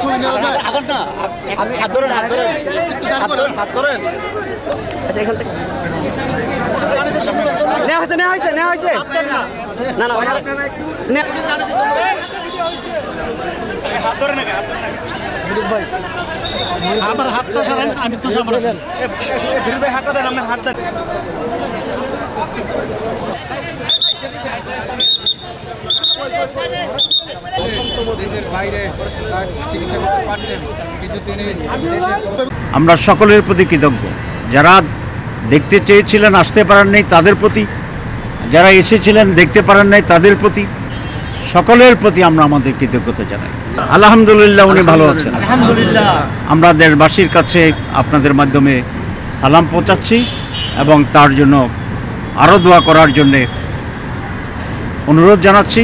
ছবি নেওয়া যায়? হাত ধরেন আচ্ছা এখান থেকে নেওয়া হয়েছে না না হাত ধরে না ভাই আমার হাতটা সরান আমি তো সামনে ধীরে ভাই হাতটা দেন আপনার হাত দেন আমরা সকলের প্রতি কৃতজ্ঞ, যারা দেখতে চেয়েছিলেন আসতে পারেন নাই তাদের প্রতি, যারা এসেছিলেন দেখতে পারেন নাই তাদের প্রতি, সকলের প্রতি আমরা আমাদের কৃতজ্ঞতা জানাই। আলহামদুলিল্লাহ উনি ভালো আছেন। আলহামদুলিল্লাহ আমরা দেশবাসীর কাছে আপনাদের মাধ্যমে সালাম পৌঁছাচ্ছি এবং তার জন্য আরও দোয়া করার জন্যে অনুরোধ জানাচ্ছি।